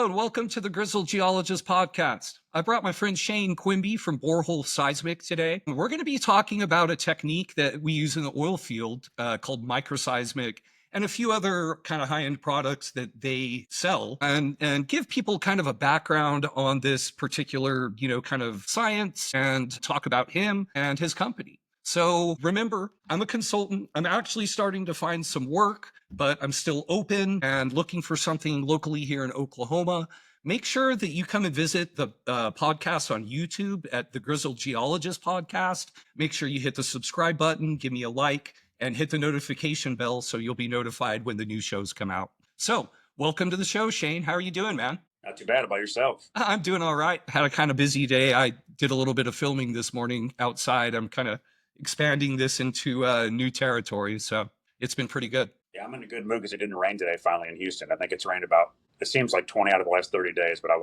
and welcome to the Grizzled Geologist podcast. I brought my friend Shane Quimby from Borehole Seismic today. We're going to be talking about a technique that we use in the oil field called Microseismic and a few other kind of high-end products that they sell and give people kind of a background on this particular, kind of science and talk about him and his company. So remember, I'm a consultant. I'm actually starting to find some work, but I'm still open and looking for something locally here in Oklahoma. Make sure that you come and visit the podcast on YouTube at the Grizzled Geologist podcast. Make sure you hit the subscribe button, give me a like, and hit the notification bell so you'll be notified when the new shows come out. So welcome to the show, Shane. How are you doing, man? Not too bad. About yourself? I'm doing all right. Had a kind of busy day. I did a little bit of filming this morning outside. I'm kind of expanding this into new territory. So it's been pretty good. Yeah, I'm in a good mood because it didn't rain today finally in Houston. I think it's rained about, it seems like 20 out of the last 30 days, but I'm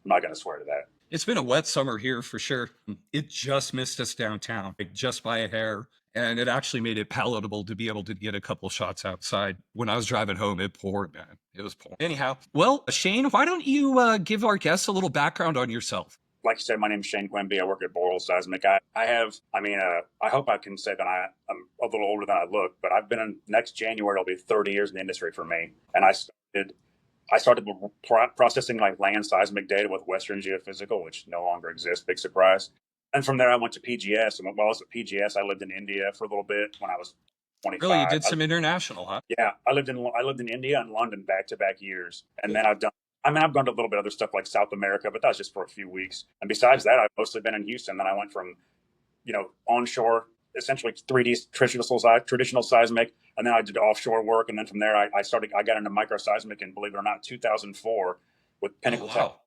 not going to swear to that. It's been a wet summer here for sure. It just missed us downtown, like just by a hair. And it actually made it palatable to be able to get a couple shots outside. When I was driving home, it poured, man. It was pouring. Anyhow, well, Shane, why don't you give our guests a little background on yourself? Like you said, my name is Shane Quimby. I work at Borehole Seismic. I hope I can say that I'm a little older than I look, but I've been in, next January, it'll be 30 years in the industry for me. And I started processing like land seismic data with Western Geophysical, which no longer exists. Big surprise. And from there, I went to PGS. And while I was at PGS, I lived in India for a little bit when I was 25. Really, you did some international, huh? Yeah, I lived in India and London back-to-back years. And then I've gone to a little bit of other stuff like South America, but that was just for a few weeks. And besides that, I've mostly been in Houston. Then I went from, onshore, essentially 3D traditional seismic, and then I did offshore work. And then from there, I got into microseismic, and believe it or not, 2004 with Pinnacle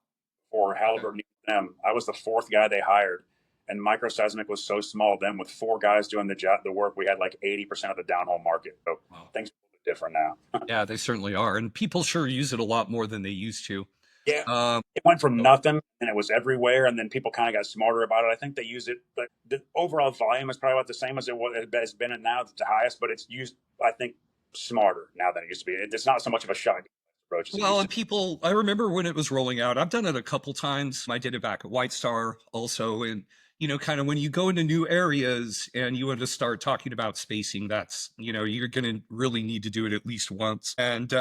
for Halliburton. I was the fourth guy they hired. And microseismic was so small then, with four guys doing the work, we had like 80% of the downhole market. So things are a little bit different now. Yeah, they certainly are. And people sure use it a lot more than they used to. Yeah. It went from nothing and it was everywhere. And then people kind of got smarter about it. I think they use it, but the overall volume is probably about the same as it has been at now. It's the highest, but it's used, I think, smarter now than it used to be. It's not so much of a shotgun approach. Well, and people, I remember when it was rolling out, I've done it a couple times. I did it back at White Star also. And kind of when you go into new areas and you want to start talking about spacing, that's, you're going to really need to do it at least once. And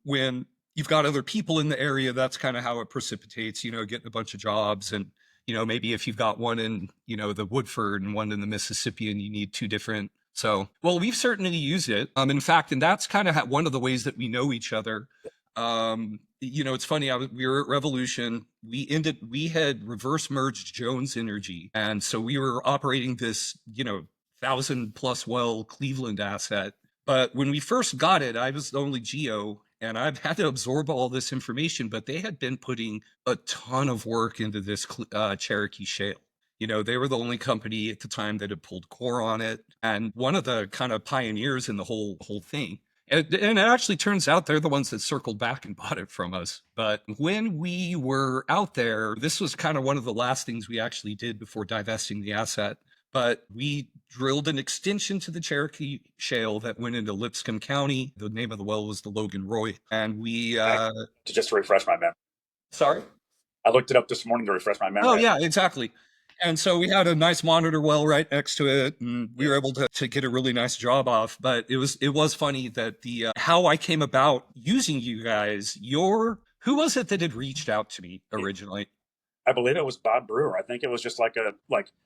when you've got other people in the area, that's kind of how it precipitates, getting a bunch of jobs. And, maybe if you've got one in, the Woodford and one in the Mississippi and you need two different. So, well, we've certainly used it. In fact, and that's kind of one of the ways that we know each other. It's funny. We were at Revolution. We had reverse merged Jones Energy. And so we were operating this, 1,000+ well Cleveland asset. But when we first got it, I was the only geo and I've had to absorb all this information, but they had been putting a ton of work into this Cherokee Shale. They were the only company at the time that had pulled core on it and one of the kind of pioneers in the whole thing. And it actually turns out they're the ones that circled back and bought it from us. But when we were out there, this was kind of one of the last things we actually did before divesting the asset. But we drilled an extension to the Cherokee Shale that went into Lipscomb County. The name of the well was the Logan Roy. And we... just to refresh my memory. Sorry? I looked it up this morning to refresh my memory. Oh, yeah, exactly. And so we had a nice monitor well right next to it, and we were able to get a really nice job off. But it was funny that the how I came about using you guys. Who was it that had reached out to me originally? I believe it was Bob Brewer. I think it was just like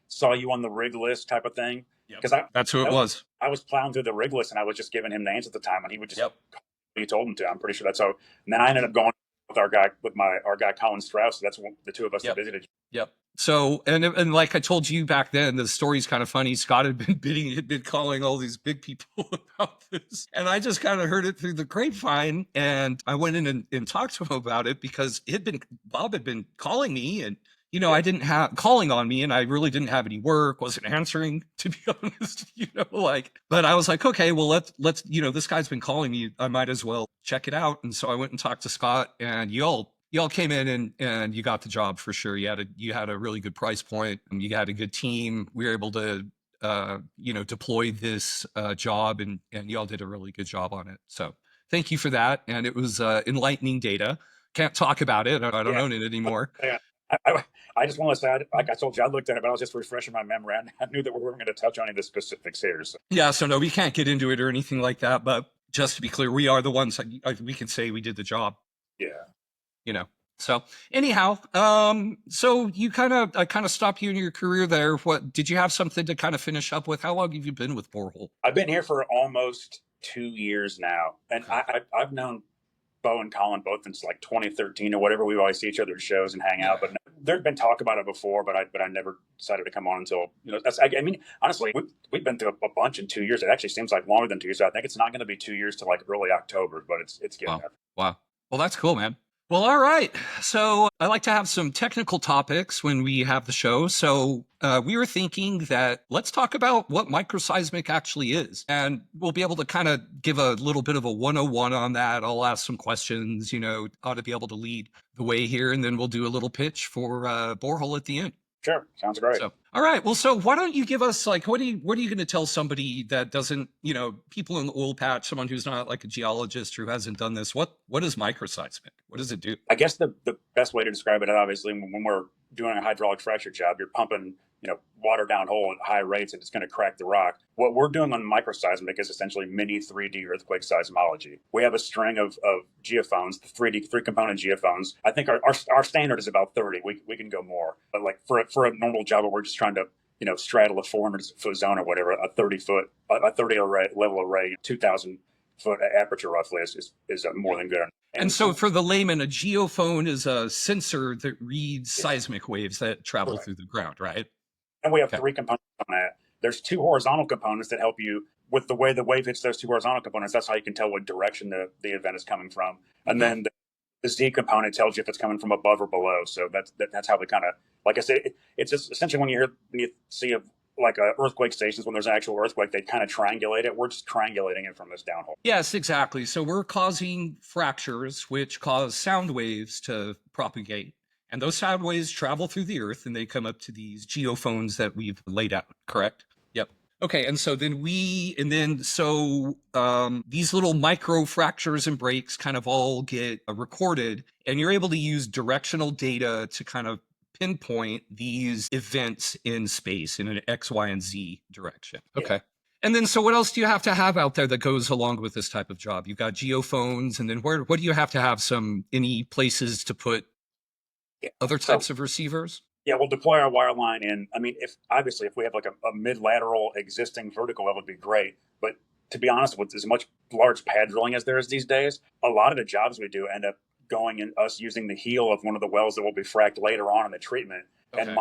saw you on the rig list type of thing. Because that's who it was. I was plowing through the rig list and I was just giving him names at the time, and he would just he told him to. I'm pretty sure that's how. And then I ended up going with our guy Colin Strauss. So that's the two of us that visited. Yep. So, and like I told you back then, the story's kind of funny. Scott had been calling all these big people about this. And I just kind of heard it through the grapevine. And I went in and talked to him about it because Bob had been calling me and, I didn't have calling on me and I really didn't have any work, wasn't answering, to be honest, but I was like, okay, well, let's, this guy's been calling me. I might as well check it out. And so I went and talked to Scott, and y'all came in and you got the job for sure. You had a really good price point and you had a good team. We were able to, deploy this job and y'all did a really good job on it. So thank you for that. And it was enlightening data. can't talk about it. I don't Yeah. own it anymore. Yeah. I just want to say, like I told you, I looked at it, but I was just refreshing my memory. I knew that we weren't going to touch on any of the specifics here. So. Yeah, so no, we can't get into it or anything like that. But just to be clear, we are the ones we can say we did the job. Yeah. You know. So anyhow, so I kind of stopped you in your career there. What did you have something to kind of finish up with? How long have you been with Borehole? I've been here for almost 2 years now, and Okay. I've known Bo and Colin both since like 2013 or whatever. We always see each other at shows and hang out, Yeah. but there'd been talk about it before, but I never decided to come on until that's. I mean, honestly, we've been through a bunch in 2 years. It actually seems like longer than 2 years. I think it's not going to be 2 years till like early October, but it's getting Wow. there. Wow. Well, that's cool, man. Well, all right. So I like to have some technical topics when we have the show. So we were thinking that let's talk about what microseismic actually is. And we'll be able to kind of give a little bit of a 101 on that. I'll ask some questions, ought to be able to lead the way here. And then we'll do a little pitch for Borehole at the end. Sure, sounds great. So, all right. Well, so why don't you give us what are you going to tell somebody that doesn't, people in the oil patch, someone who's not like a geologist who hasn't done this? What is microseismic? What does it do? I guess the best way to describe it, obviously, when we're doing a hydraulic fracture job, you're pumping, water down hole at high rates and it's going to crack the rock. What we're doing on microseismic is essentially mini 3D earthquake seismology. We have a string of geophones, the three component geophones. I think our standard is about 30. We can go more, but like for a normal job where we're just trying to straddle a 400-foot zone or whatever, a 30 level array, 2,000-foot aperture roughly is more than good. And so for the layman, a geophone is a sensor that reads seismic waves that travel through the ground, right? And we have three components on that. There's two horizontal components that help you with the way the wave hits those two horizontal components. That's how you can tell what direction the event is coming from. And then the Z component tells you if it's coming from above or below. So that's how we kind of, like I said, it's just essentially when you see earthquake stations, when there's an actual earthquake, they kind of triangulate it. We're just triangulating it from this downhole. Yes, exactly. So we're causing fractures, which cause sound waves to propagate. And those sound waves travel through the earth and they come up to these geophones that we've laid out, correct? Yep. Okay, and so then these little micro fractures and breaks kind of all get recorded, and you're able to use directional data to kind of pinpoint these events in space in an X, Y, and Z direction. Okay. Yeah. And then, so what else do you have to have out there that goes along with this type of job? You've got geophones, and then what do you have to have any places to put other types of receivers? Yeah, we'll deploy our wire line in. I mean, if we have like a mid-lateral existing vertical, that would be great. But to be honest, with as much large pad drilling as there is these days, a lot of the jobs we do end up going in us using the heel of one of the wells that will be fracked later on in the treatment and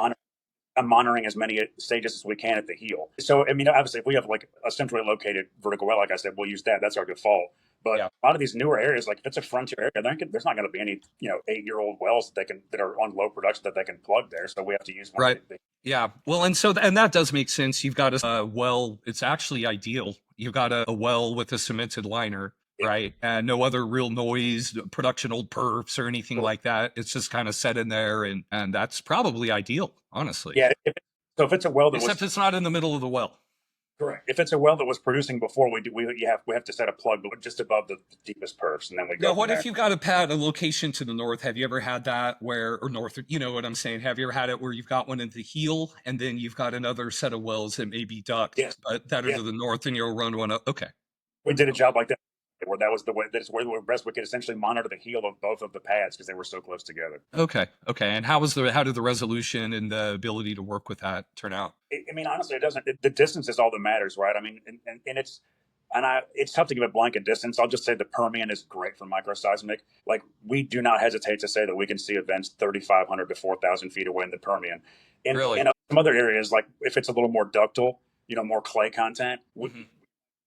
monitoring as many stages as we can at the heel. So, I mean, obviously, if we have like a centrally located vertical well, like I said, we'll use that. That's our default. But a lot of these newer areas, like if it's a frontier area, there's not going to be any 8-year-old wells that are on low production that they can plug there. So we have to use one. Right. Yeah. Well, and that does make sense. You've got a well. It's actually ideal. You've got a well with a cemented liner, right, and no other real noise, production old perfs or anything like that. It's just kind of set in there, and that's probably ideal, honestly. Yeah. So if it's a well except it's not in the middle of the well. Correct. If it's a well that was producing before, we have to set a plug just above the deepest perfs, and then we go. Now, what if you've got a location to the north? Have you ever had that or north? You know what I'm saying? Have you ever had it where you've got one in the heel, and then you've got another set of wells that may be ducked, but that are to the north, and you'll run one up? Okay. We did a job like that where that was the way. That's where we could essentially monitor the heel of both of the pads because they were so close together. Okay. And how did the resolution and the ability to work with that turn out? I mean, honestly, it doesn't. The distance is all that matters, right? I mean, it's tough to give a blanket distance. I'll just say the Permian is great for microseismic. Like, we do not hesitate to say that we can see events 3,500 to 4,000 feet away in the Permian. Really? In some other areas, like if it's a little more ductile, more clay content,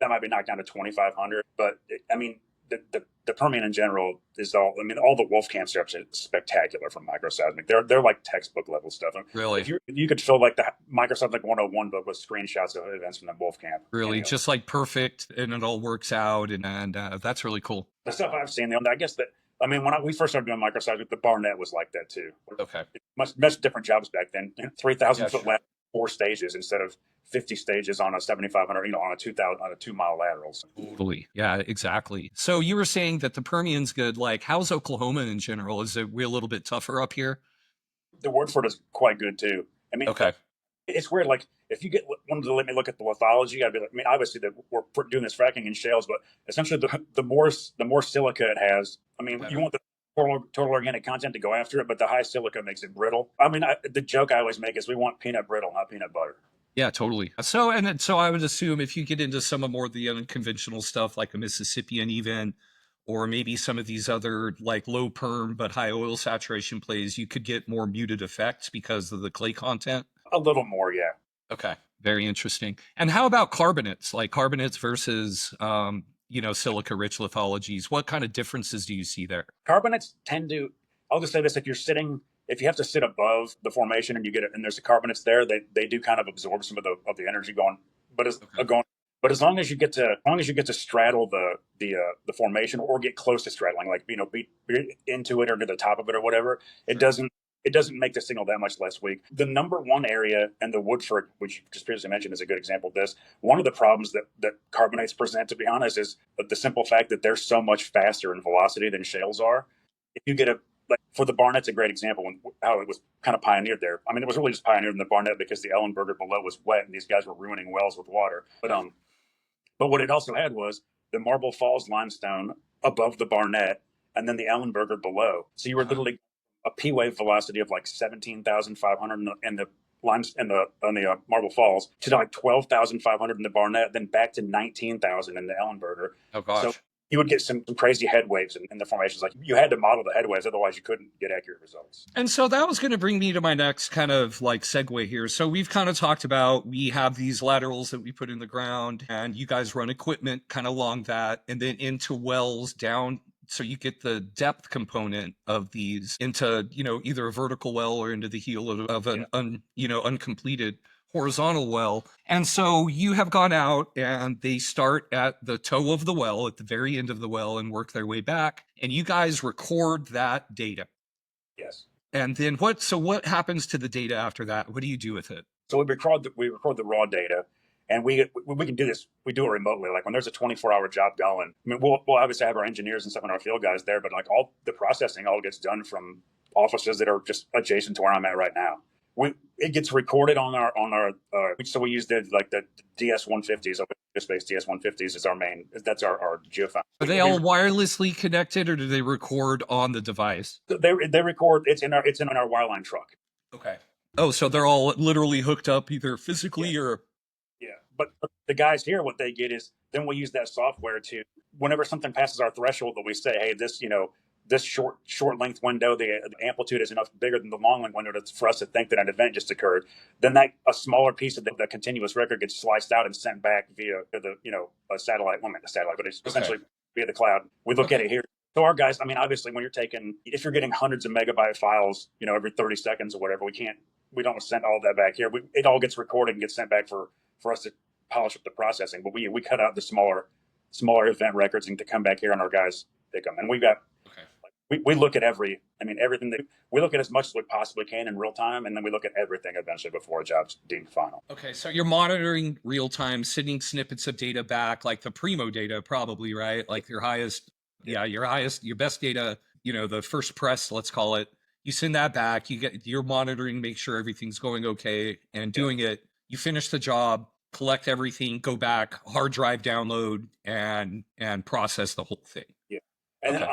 that might be knocked down to 2,500. But I mean, the Permian in general is all. I mean, all the Wolfcamp are spectacular from microseismic. They're like textbook level stuff. Really, if you could fill like the Microseismic 101 book with screenshots of events from the Wolfcamp. Really, just like perfect, and it all works out, and that's really cool. The stuff I've seen, I guess that. I mean, when we first started doing microseismic, the Barnett was like that too. Okay, much different jobs back then. 3,000 foot left, 4 stages instead of 50 stages on a 7,500, on a 2,000, on a 2 mile laterals. Totally. Yeah, exactly. So you were saying that the Permian's good. Like, how's Oklahoma in general? Is it we a little bit tougher up here? The Woodford is quite good too. I mean, Okay. it's weird. Like if you wanted to let me look at the lithology, I'd be like, I mean, obviously that we're doing this fracking in shales, but essentially the more silica it has. I mean, you Better. want the total organic content to go after it, but the high silica makes it brittle. I mean, the joke I always make is we want peanut brittle, not peanut butter. Yeah, totally. So I would assume if you get into some of more of the unconventional stuff like a Mississippian even, or maybe some of these other like low perm but high oil saturation plays, you could get more muted effects because of the clay content. A little more, yeah. Okay. Very interesting. And how about carbonates, like carbonates versus, silica rich lithologies? What kind of differences do you see there? Carbonates tend to. I'll just say this: if you have to sit above the formation and you get it, and there's the carbonates there, they do kind of absorb some of the energy going. But as Okay. going, but as long as you get to straddle the formation or get close to straddling, like be into it or to the top of it or whatever, it Sure. doesn't make the signal that much less weak. The number one area, and the Woodford, which you just previously mentioned, is a good example of this. One of the problems that carbonates present, to be honest, is the simple fact that they're so much faster in velocity than shales are. If you get a like for the Barnett's a great example when how it was kind of pioneered there. I mean, it was really just pioneered in the Barnett because the Ellenberger below was wet and these guys were ruining wells with water. Right. But what it also had was the Marble Falls limestone above the Barnett, and then the Ellenberger below. So you were Uh-huh. literally a P wave velocity of like 17,500 in the limes in the on the Marble Falls to like 12,500 in the Barnett, then back to 19,000 in the Ellenberger. Oh So gosh. you would get some crazy head waves in the formations. Like you had to model the head waves, otherwise you couldn't get accurate results. And so that was going to bring me to my next kind of like segue here. So we've kind of talked about we have these laterals that we put in the ground, and you guys run equipment kind of along that, and then into wells down. So you get the depth component of these into, either a vertical well or into the heel of Yeah. an uncompleted horizontal well. And so you have gone out and they start at the toe of the well, at the very end of the well, and work their way back. And you guys record that data. Yes. And then what happens to the data after that? What do you do with it? So we record the raw data, and we can do this. We do it remotely. Like when there's a 24-hour job going. I mean, we'll obviously have our engineers and stuff and our field guys there, but like all the processing all gets done from offices that are just adjacent to where I'm at right now. It gets recorded on our so we use the DS150s, space DS150s is our main. That's our geofile. Are they all wirelessly connected or do they record on the device? They record. It's in our wireline truck. Okay. Oh, so they're all literally hooked up either Yeah. physically or Yeah, but the guys here, what they get is then we use that software to whenever something passes our threshold, that we say, hey, this short length window, the amplitude is enough bigger than the long length window for us to think that an event just occurred. Then that a smaller piece of the continuous record gets sliced out and sent back via a satellite. Well, not a satellite, but it's essentially via the cloud. We look at it here. So our guys, I mean, obviously, if you're getting hundreds of megabyte files, every 30 seconds or whatever, we don't send all that back here. It all gets recorded and gets sent back for us to polish up the processing. But we cut out the smaller event records and to come back here and our guys pick them. And we look at everything that we look at as much as we possibly can in real time, and then we look at everything eventually before a job's deemed final. Okay, so you're monitoring real time, sending snippets of data back, like the primo data, probably, right? Like your best data, the first press, let's call it. You send that back, you're monitoring, make sure everything's going okay, and doing it. You finish the job, collect everything, go back, hard drive download, and process the whole thing. Yeah, and then Okay.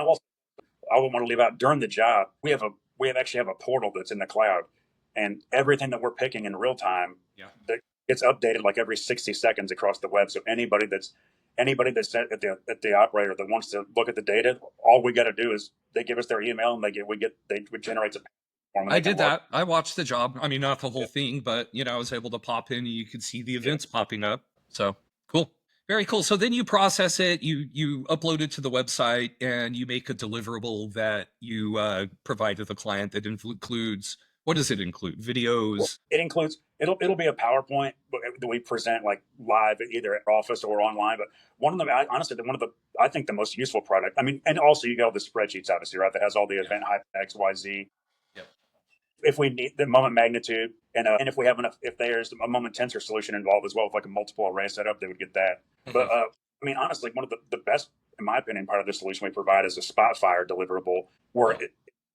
I would want to leave out during the job. We actually have a portal that's in the cloud, and everything that we're picking in real time, Yeah. that gets updated like every 60 seconds across the web. So anybody that's at the operator that wants to look at the data, all we got to do is they give us their email and they generate a form. And I they can did log. that. I watched the job. I mean, not the whole Yeah. thing, but I was able to pop in and you could see the Yeah. events popping up. So cool. Very cool. So then you process it, you upload it to the website, and you make a deliverable that you provide to the client that includes, what does it include? Videos. It includes it'll be a PowerPoint that we present like live either at office or online. But honestly, I think the most useful product. I mean, and also you got all the spreadsheets, obviously, right? That has all the Yeah. event height X, Y, Z. Yep. If we need the moment magnitude, And if we have enough, if there's a moment tensor solution involved as well, with like a multiple array setup, they would get that. But Mhm. I mean, honestly, one of the best, in my opinion, part of the solution we provide is a spot fire deliverable, where Oh,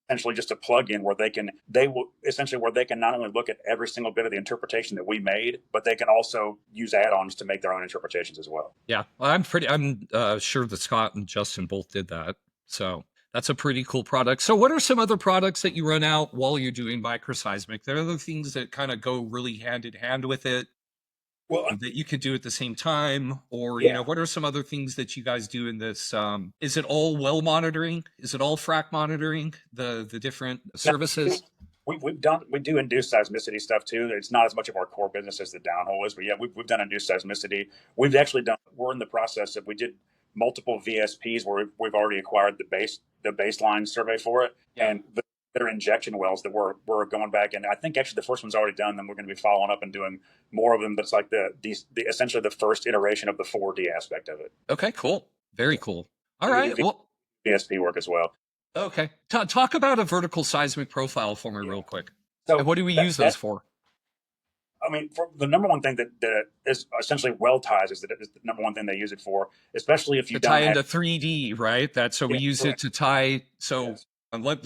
essentially just a plug-in where they will essentially where they can not only look at every single bit of the interpretation that we made, but they can also use add-ons to make their own interpretations as well. yeah. Well, I'm sure that Scott and Justin both did that. So that's a pretty cool product. So what are some other products that you run out while you're doing microseismic? There are other things that kind of go really hand in hand with it Well, that you could do at the same time, or yeah. what are some other things that you guys do in this? Is it all well monitoring? Is it all frac monitoring, the different No, services? we do induced seismicity stuff too. It's not as much of our core business as the downhole is, but yeah, we've done induced seismicity. We've actually done. We're in the process of we did multiple VSPs where we've already acquired the baseline survey for it, Yeah. and there are injection wells that we're going back, and I think actually the first one's already done. Then we're going to be following up and doing more of them. That's like the essentially the first iteration of the 4D aspect of it. Okay, cool. Very cool. All And we do right. Well, VSP work as well. okay. Talk about a vertical seismic profile for me Yeah. real quick. And So what do we use those that for? I mean, for the number one thing that is essentially well ties is that it is the number one thing they use it for, especially if you To don't tie have. into 3D, right? So we Yeah, use it correct. to tie. Yes.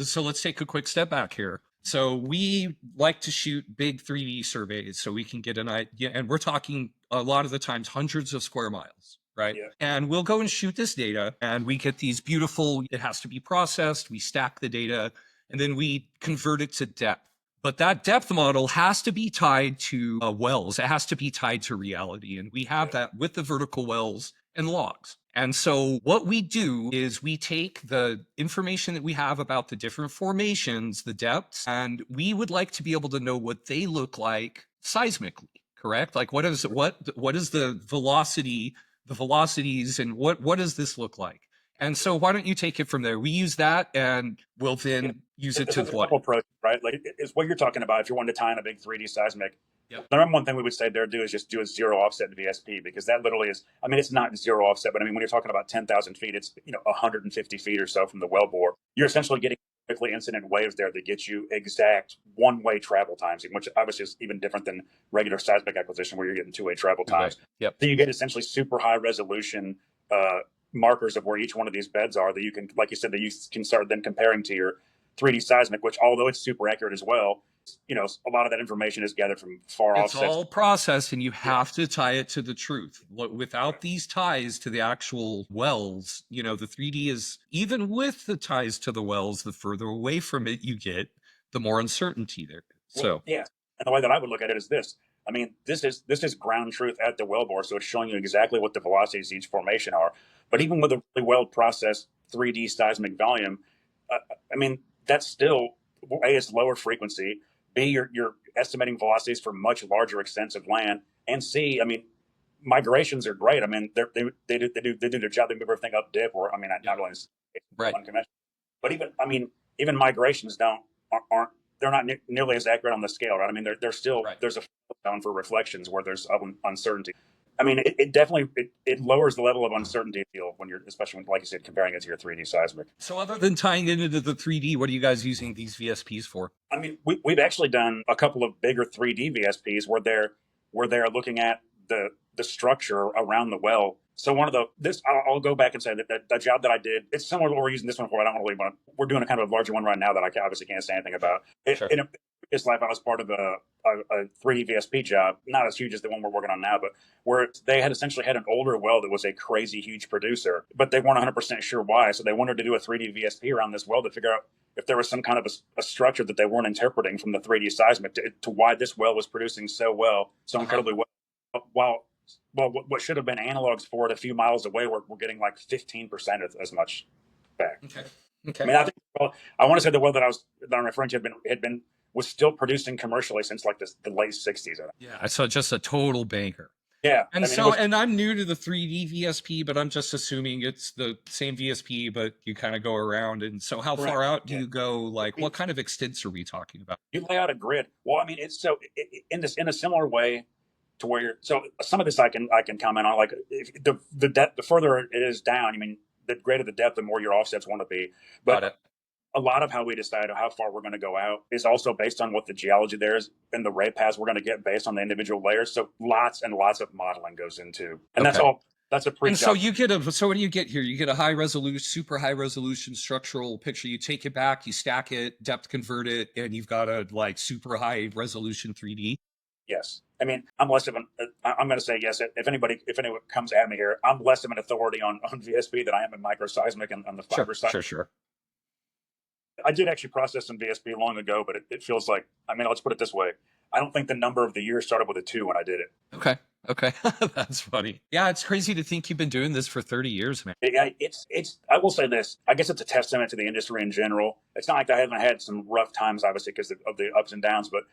So let's take a quick step back here. So we like to shoot big 3D surveys so we can get an idea, and we're talking a lot of the times hundreds of square miles, right? Yeah. And we'll go and shoot this data, and we get these beautiful. It has to be processed. We stack the data, and then we convert it to depth. But that depth model has to be tied to wells. It has to be tied to reality. And we have Yeah. that with the vertical wells and logs. And so what we do is we take the information that we have about the different formations, the depths, and we would like to be able to know what they look like seismically, correct? Like what is the velocity, the velocities, and what does this look like? And so why don't you take it from there? We use that and we'll Yeah. then use it to There's a what? couple approaches, right? Like it's what you're talking about. If you wanted to tie in a big 3D seismic, Yep. the number one thing we would say there do is just do a zero offset VSP, because that literally is. I mean, it's not zero offset, but I mean when you're talking about 10,000 feet, it's 150 feet or so from the well bore. You're essentially getting quickly incident waves there that get you exact one-way travel times, which obviously is even different than regular seismic acquisition where you're getting two-way travel times. Yep. So you get essentially super high resolution markers of where each one of these beds are that you can, like you said, that you can start then comparing to your 3D seismic, which although it's super accurate as well, a lot of that information is gathered from far It's offsets. all processed and you Yeah. have to tie it to the truth. Without these ties to the actual wells, the 3D is, even with the ties to the wells, the further away from it you get, the more uncertainty there. Well, So, yeah. And the way that I would look at it is this. I mean, this is ground truth at the wellbore, so it's showing you exactly what the velocities of each formation are. But even with a really well processed 3D seismic volume, I mean, that's still A, is lower frequency. B, you're estimating velocities for much larger extents of land. And C, I mean, migrations are great. I mean, they do their job. They move everything up dip, or I mean, not only right. unconventional, but even migrations aren't they're not nearly as accurate on the scale, right? I mean, they're still Right. there's a zone for reflections where there's uncertainty. I mean, it definitely it lowers the level of uncertainty when you're, especially when, like you said, comparing it to your 3D seismic. So, other than tying it into the 3D, what are you guys using these VSPs for? I mean, we've actually done a couple of bigger 3D VSPs where they're looking at the structure around the well. So one of I'll go back and say that the job that I did, it's similar to what we're using this one for. I don't really want to. We're doing a kind of a larger one right now that I obviously can't say anything about. Sure. In a previous life, I was part of a 3D VSP job, not as huge as the one we're working on now, but where they had essentially had an older well that was a crazy huge producer, but they weren't 100% sure why. So they wanted to do a 3D VSP around this well to figure out if there was some kind of a structure that they weren't interpreting from the 3D seismic to why this well was producing so incredibly well. While what should have been analogs for it a few miles away, we're getting like 15% as much back. Okay. I mean, I think I want to say the well that I'm referring to was still producing commercially since like the late 60s. Yeah. So, just a total banker. Yeah, And I mean, it was, and I'm new to the 3D VSP, but I'm just assuming it's the same VSP, but you kind of go around. And so, how correct. far out do Yeah. you go? Like, what kind of extents are we talking about? You lay out a grid. Well, I mean, it's so in a similar way to where some of this I can comment on, like if the depth, the further it is down, I mean, the greater the depth, the more your offsets want to be. Got But it. a lot of how we decide how far we're going to go out is also based on what the geology there is and the rate paths we're going to get based on the individual layers. So lots and lots of modeling goes into, and that's Okay. all. That's a And so pre-job. you get a, so what do you get here? You get a high resolution, super high resolution structural picture. You take it back, you stack it, depth convert it, and you've got a like super high resolution 3D. Yes. I mean, I'm less of an. I'm going to say yes. If anyone comes at me here, I'm less of an authority on VSP than I am in microseismic and on the Sure, fiber side. sure. I did actually process some VSP long ago, but it feels like, I mean, let's put it this way. I don't think the number of the year started with a 2 when I did it. Okay. That's funny. Yeah, it's crazy to think you've been doing this for 30 years, man. I will say this. I guess it's a testament to the industry in general. It's not like I haven't had some rough times, obviously, because of the ups and downs, but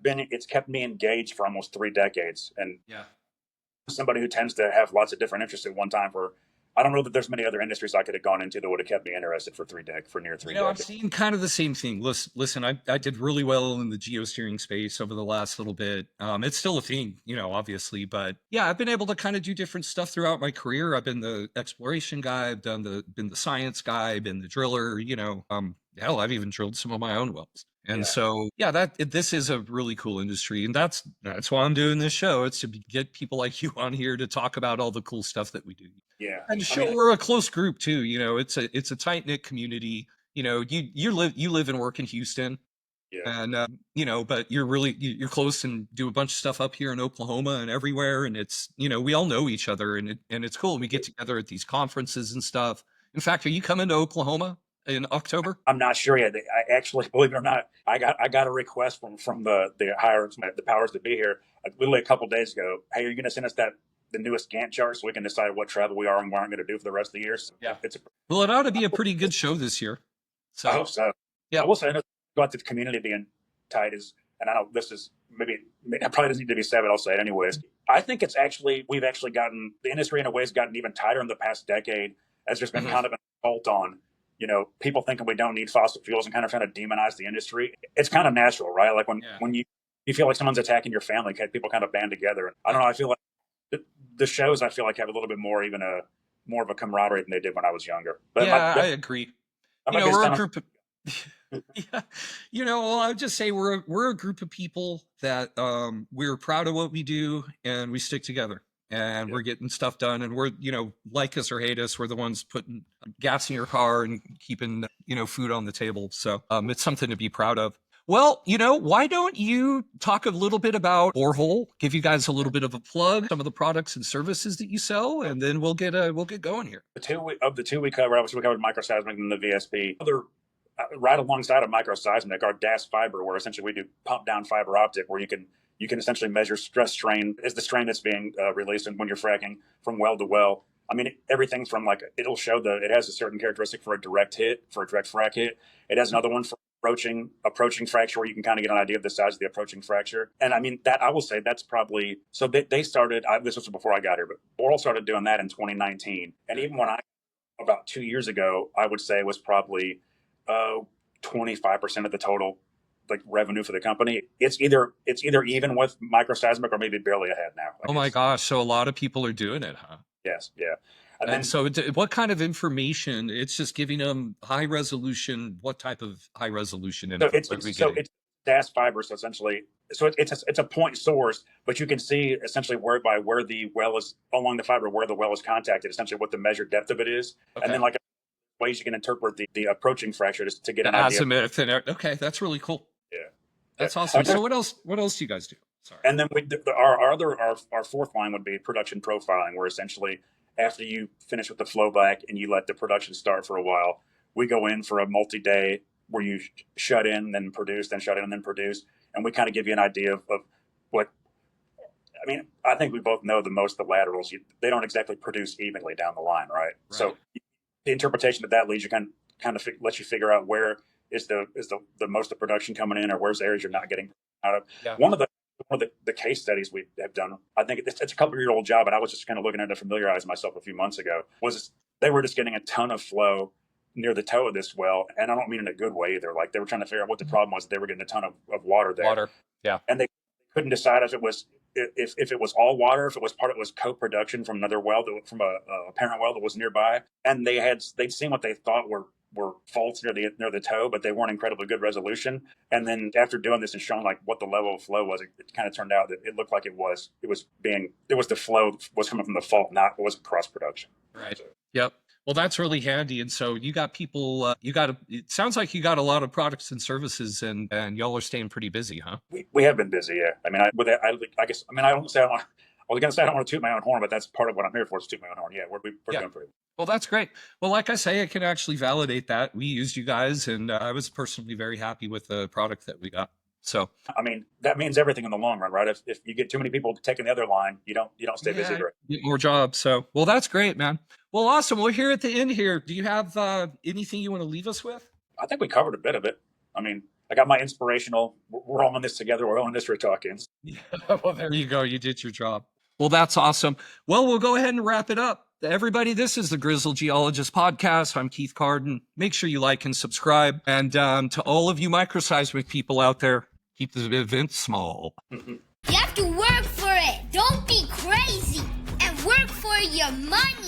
it's kept me engaged for almost 3 decades. And Yeah. somebody who tends to have lots of different interests at one time I don't know that there's many other industries I could have gone into that would have kept me interested for near 3 I'm decades. seeing kind of the same thing. Listen, I did really well in the geosteering space over the last little bit. It's still a thing, obviously, but yeah, I've been able to kind of do different stuff throughout my career. I've been the exploration guy, I've been the science guy, been the driller, hell, I've even drilled some of my own wells. And so, yeah, this is a really cool industry, and that's why I'm doing this show. It's to get people like you on here to talk about all the cool stuff that we do. Yeah, and show we're a close group too. It's a tight knit community. You live and work in Houston, yeah, and but you're close and do a bunch of stuff up here in Oklahoma and everywhere. And it's we all know each other, and it's cool. We get together at these conferences and stuff. In fact, are you coming to Oklahoma in October? I'm not sure yet. I actually, believe it or not, I got a request from the powers that be here literally a couple days ago. Hey, are you going to send us the newest Gantt chart so we can decide what travel we are and what I'm going to do for the rest of the year? So Yeah. Well, it ought to be a pretty good show this year. So I hope so. Yeah. I will say, I know about the community being tight and I know this is maybe it probably doesn't need to be said, but I'll say it anyways. I think we've actually gotten, the industry in a way has gotten even tighter in the past decade, as there's been kind of an assault on, people thinking we don't need fossil fuels and kind of trying to demonize the industry. It's kind of natural, right? Like when you feel like someone's attacking your family, people kind of band together. And I don't know, I feel like the shows, I feel like, have a little bit more more of a camaraderie than they did when I was younger. But I agree. We're a group of well, I would just say we're a group of people that we're proud of what we do, and we stick together, and we're getting stuff done, and we're like us or hate us, we're the ones putting gas in your car and keeping food on the table. So it's something to be proud of. Well, why don't you talk a little bit about Borehole? Give you guys a little bit of a plug, some of the products and services that you sell, and then we'll get going here. The two we covered, obviously we covered Microseismic and the VSP. Right alongside of Microseismic, our DAS fiber, where essentially we do pump down fiber optic, where you can essentially measure stress strain is the strain that's being released when you're fracking from well to well. I mean, everything's from it'll show it has a certain characteristic for a direct frac hit. It has another one for approaching fracture, where you can kind of get an idea of the size of the approaching fracture. And I mean, that I will say that's probably, so they started, this was before I got here, but Borehole started doing that in 2019. And even about 2 years ago, I would say it was probably 25% of the total revenue for the company. It's either even with Microseismic or maybe barely ahead now. Oh my gosh. So a lot of people are doing it, huh? Yes. Yeah. And then, so what kind of information? It's just giving them high resolution. What type of high resolution info? It's DAS fiber. So essentially, it's a point source, but you can see essentially where the well is along the fiber, where the well is contacted, essentially what the measured depth of it is. Okay. And then ways you can interpret the approaching fracture just to get an idea. Azimuth. Okay, that's really cool. Yeah, that's awesome. So what else do you guys do? Sorry. And then our fourth line would be production profiling, where essentially after you finish with the flowback and you let the production start for a while, we go in for a multi-day where you shut in, then produce, then shut in, and then produce, and we kind of give you an idea of what. I mean, I think we both know the laterals, they don't exactly produce evenly down the line, right? So the interpretation that leads you kind of lets you figure out where is the most of production coming in, or where's areas you're not getting out of. Yeah. One of the case studies we have done, I think it's a couple-year-old job, and I was just kind of looking at it to familiarize myself a few months ago, was they were just getting a ton of flow near the toe of this well, and I don't mean in a good way either. Like, they were trying to figure out what the problem was. They were getting a ton of water there. And they couldn't decide if it was all water, if it was co-production from another well, from a parent well that was nearby, and they'd seen what they thought were were faults near the toe, but they weren't incredibly good resolution. And then after doing this and showing like what the level of flow was, it kind of turned out that it looked like the flow was coming from the fault, not it wasn't cross production. Right. So. Yep. Well, that's really handy. And so you got people, it sounds like you got a lot of products and services, and y'all are staying pretty busy, huh? We have been busy. Yeah. I mean, I guess, I mean, I was going to say I don't want to toot my own horn, but that's part of what I'm here for, is toot my own horn. Yeah. We're doing pretty well. Well, that's great. Well, like I say, I can actually validate that. We used you guys, and I was personally very happy with the product that we got. So, I mean, that means everything in the long run, right? If you get too many people taking the other line, you don't stay busy. Right? Get more jobs. So, well, that's great, man. Well, awesome. Well, here at the end here, do you have anything you want to leave us with? I think we covered a bit of it. I mean, I got my inspirational, we're all in this together, we're all in this for talking. Yeah, well, there you go. You did your job. Well, that's awesome. Well, we'll go ahead and wrap it up. Everybody, this is the Grizzled Geologist Podcast. I'm Keith Carden. Make sure you like and subscribe. And to all of you Microseismic people out there, keep the event small. You have to work for it. Don't be crazy. And work for your money.